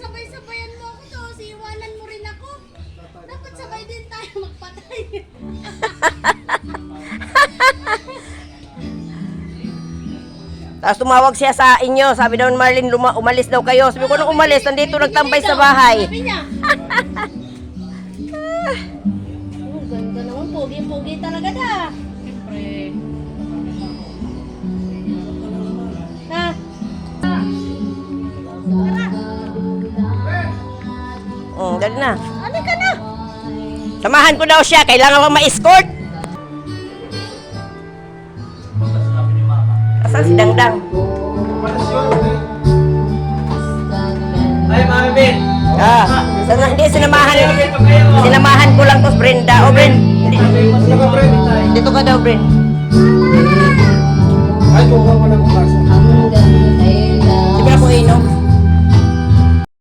Sabay-sabayan mo ako to, iwanan mo rin ako. Dapat sabay din tayo magpatay. Tapos tumawag siya sa inyo. Sabi daw ni Marlene, umalis daw kayo. Sabi ko, nung umalis, nandito nagtambay sa bahay. Sabi niya. Oh, ganda naman. Pogi-pogi talaga na. Siyempre. Ha? Dali na. Ano ka na? Samahan ko daw siya. Kailangan bang ma-escort? Asan si Dangdang? Ay, Mami Ben. Hindi, sinamahan ko lang to Brenda. O, Brenda. Dito ka daw, Brenda. Ay, kuha ko na kung kaso.